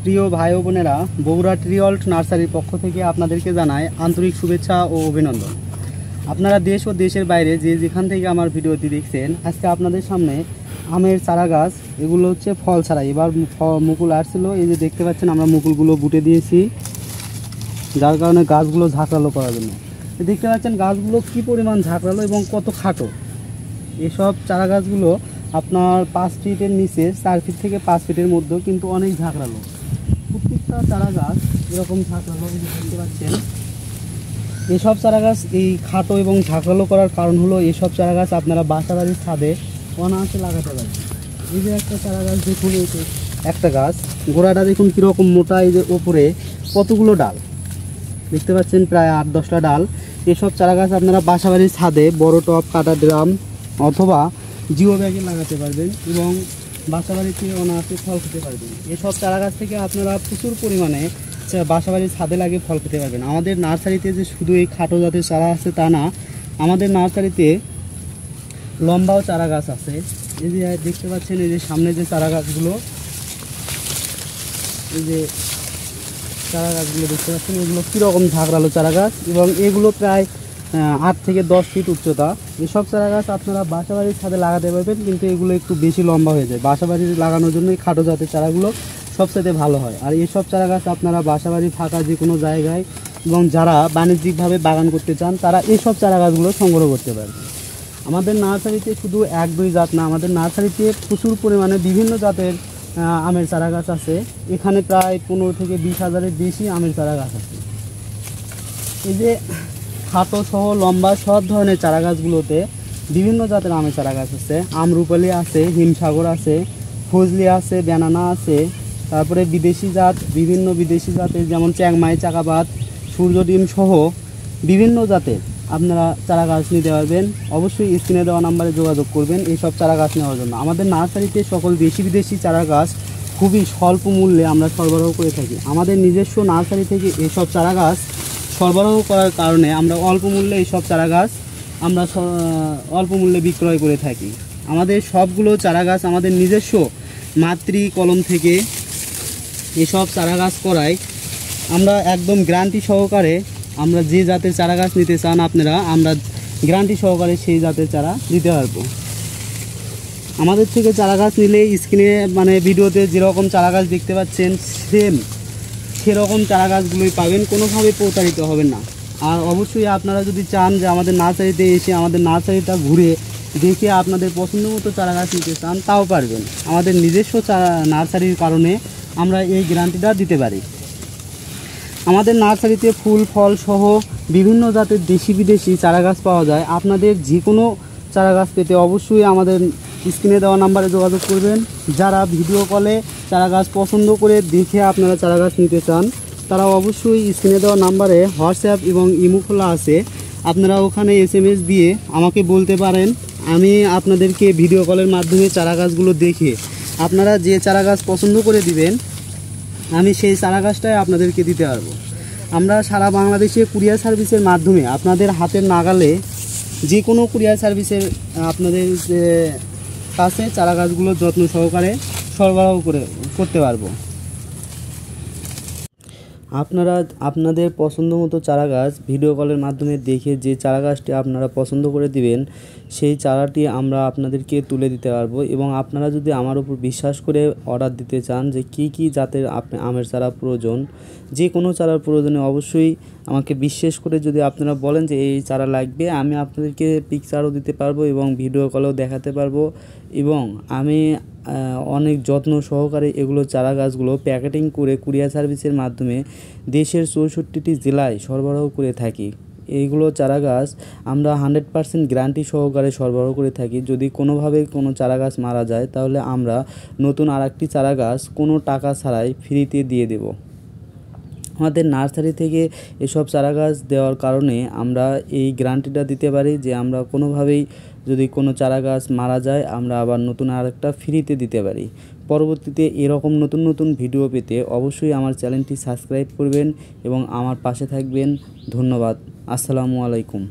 প্রিয় ভাই ও বোনেরা, বগুড়া ট্রিঅল্ট নার্সারির পক্ষ থেকে আপনাদেরকে জানাই আন্তরিক শুভেচ্ছা ও অভিনন্দন। আপনারা দেশ ও দেশের বাইরে যে যেখান থেকে আমার ভিডিওটি দেখছেন, আজকে আপনাদের সামনে আমের চারা গাছ, এগুলো হচ্ছে ফল ছাড়া। এবার মুকুল আসছিল, এই যে দেখতে পাচ্ছেন আমরা মুকুলগুলো বুটে দিয়েছি, যার কারণে গাছগুলো ঝাঁকড়ালো করার জন্য। দেখতে পাচ্ছেন গাছগুলো কি পরিমাণ ঝাঁকড়ালো এবং কত খাটো। এসব চারা গাছগুলো আপনার 5 ফিটের নিচে, 4 ফিট থেকে 5 ফিটের মধ্যেও কিন্তু অনেক ঝাঁকড়ালো। প্রত্যেকটা চারা গাছ এরকম ঝাঁকড়ালো দেখতে পাচ্ছেন। এসব চারা গাছ এই খাটো এবং ঝাঁকড়ালো করার কারণ হলো, এসব চারা গাছ আপনারা বাসা বাড়ির ছাদে অনায়াসে লাগাতে পারেন। এই যে একটা চারা গাছ দেখুন, এই একটা গাছ গোড়াটা দেখুন কীরকম মোটা, এই যে ওপরে কতগুলো ডাল দেখতে পাচ্ছেন, প্রায় 8-10টা ডাল। এসব চারা গাছ আপনারা বাসা বাড়ির ছাদে বড় টব, কাটা ড্রাম অথবা জিও ব্যাগে লাগাতে পারবেন এবং বাসা বাড়িতে অনায়াসে ফল খেতে পারবেন। এসব চারা গাছ থেকে আপনারা প্রচুর পরিমাণে বাসা বাড়ির ছাদে লাগিয়ে ফল খেতে পারবেন। আমাদের নার্সারিতে যে শুধু এই খাটো জাতের চারা আছে তা না, আমাদের নার্সারিতে লম্বাও চারা গাছ আছে। এই যে দেখতে পাচ্ছেন, এই যে সামনে যে চারা গাছগুলো, এই যে চারা গাছগুলো দেখতে পাচ্ছেন, এগুলো কীরকম ঝাঁকড়ালো চারা গাছ এবং এগুলো প্রায় 8 থেকে 10 ফিট উচ্চতা। এসব চারা গাছ আপনারা বাসা বাড়ির ছাদে লাগাতে পারবেন, কিন্তু এগুলো একটু বেশি লম্বা হয়ে যায়। বাসা বাড়ির লাগানোর জন্য এই খাটো জাতের চারাগুলো সবচেয়ে ভালো হয়। আর এসব চারা গাছ আপনারা বাসা বাড়ির ফাঁকা যে কোনো জায়গায় এবং যারা বাণিজ্যিকভাবে বাগান করতে চান, তারা এসব চারা গাছগুলো সংগ্রহ করতে পারেন। আমাদের নার্সারিতে শুধু 1-2 জাত না, আমাদের নার্সারিতে প্রচুর পরিমাণে বিভিন্ন জাতের আমের চারা গাছ আছে। এখানে প্রায় 15 থেকে 20 হাজারের বেশি আমের চারা গাছ আছে। এই যে খাটো সহ লম্বা সব ধরনের চারা গাছগুলোতে বিভিন্ন জাতের আমের চারা গাছ আছে। আমরুপালি আছে, হিমসাগর আছে, ফজলি আছে, ব্যানানা আছে, তারপরে বিদেশি জাত, বিভিন্ন বিদেশি জাতের যেমন চ্যাংমাই, চাকাবাদ, সূর্যডিম সহ বিভিন্ন জাতের আপনারা চারা গাছ নিতে পারবেন। অবশ্যই স্ক্রিনে দেওয়া নাম্বারে যোগাযোগ করবেন এইসব চারা গাছ নেওয়ার জন্য। আমাদের নার্সারিতে সকল দেশি বিদেশি চারা গাছ খুবই স্বল্প মূল্যে আমরা সরবরাহ করে থাকি। আমাদের নিজস্ব নার্সারি থেকে এইসব চারা গাছ সরবরাহ করার কারণে আমরা অল্প মূল্যে এইসব চারা গাছ আমরা অল্প মূল্যে বিক্রয় করে থাকি। আমাদের সবগুলো চারা গাছ আমাদের নিজস্ব মাতৃ কলম থেকে এসব চারা গাছ করাই আমরা একদম গ্যারান্টি সহকারে, আমরা যে জাতের চারা গাছ নিতে চান আপনারা, আমরা গ্যারান্টি সহকারে সেই জাতের চারা দিতে পারবো। আমাদের থেকে চারা গাছ নিলে স্ক্রিনে ভিডিওতে যেরকম চারা গাছ দেখতে পাচ্ছেন সেরকম চারা গাছগুলোই পাবেন, কোনোভাবে প্রতারিত হবেন না। আর অবশ্যই আপনারা যদি চান যে আমাদের নার্সারিতে এসে আমাদের নার্সারিটা ঘুরে দেখে আপনাদের পছন্দ মতো চারা গাছ নিতে চান, তাও পারবেন। আমাদের নিজস্ব নার্সারির কারণে আমরা এই গ্যারান্টিটা দিতে পারি। আমাদের নার্সারিতে ফুল ফল সহ বিভিন্ন জাতের দেশি বিদেশি চারা গাছ পাওয়া যায়। আপনাদের যে কোনো চারা গাছ পেতে অবশ্যই আমাদের স্ক্রিনে দেওয়া নাম্বারে যোগাযোগ করবেন। যারা ভিডিও কলে চারা গাছ পছন্দ করে দেখে আপনারা চারা গাছ নিতে চান, তারা অবশ্যই স্ক্রিনে দেওয়া নাম্বারে হোয়াটসঅ্যাপ এবং ইমো খোলা আছে, আপনারা ওখানে SMS দিয়ে আমাকে বলতে পারেন। আমি আপনাদেরকে ভিডিও কলের মাধ্যমে চারা গাছগুলো দেখে আপনারা যে চারা গাছ পছন্দ করে দিবেন, আমি সেই চারা গাছটাই আপনাদেরকে দিতে পারবো। আমরা সারা বাংলাদেশে কুরিয়ার সার্ভিসের মাধ্যমে আপনাদের হাতের নাগালে যে কোনো কুরিয়ার সার্ভিসের আপনাদের কাছে চারা গাছগুলো যত্ন সহকারে সরবরাহ করতে পারবো। আপনারা আপনাদের পছন্দ মতো চারা গাছ ভিডিও কলের মাধ্যমে দেখে যে চারা গাছটি আপনারা পছন্দ করে দিবেন, সেই চারাটি আমরা আপনাদেরকে তুলে দিতে পারবো। এবং আপনারা যদি আমার উপর বিশ্বাস করে অর্ডার দিতে চান যে কি জাতের আমের চারা প্রয়োজন, যে কোনো চারার প্রয়োজনে অবশ্যই আমাকে বিশ্বাস করে যদি আপনারা বলেন যে এই চারা লাগবে, আমি আপনাদেরকে পিকচারও দিতে পারবো এবং ভিডিও কলেও দেখাতে পারবো। এবং আমি অনেক যত্ন সহকারে এগুলো চারা গাছগুলো প্যাকেটিং করে কুরিয়ার সার্ভিসের মাধ্যমে দেশের 64টি জেলায় সরবরাহ করে থাকি। এইগুলো চারা গাছ আমরা 100% গ্যারান্টি সহকারে সরবরাহ করে থাকি। যদি কোনোভাবে কোনো চারা গাছ মারা যায়, তাহলে আমরা নতুন আরেকটি চারা গাছ কোনো টাকা ছাড়াই ফ্রিতে দিয়ে দেব। আমাদের নার্সারি থেকে এসব চারা গাছ দেওয়ার কারণে আমরা এই গ্যারান্টিটা দিতে পারি যে আমরা কোনোভাবেই যদি কোনো চারা গাছ মারা যায়, আমরা আবার নতুন আরেকটা ফ্রিতে দিতে পারি। পরবর্তীতে এরকম নতুন নতুন ভিডিও পেতে অবশ্যই আমার চ্যানেলটি সাবস্ক্রাইব করবেন এবং আমার পাশে থাকবেন। ধন্যবাদ। আসসালামু আলাইকুম।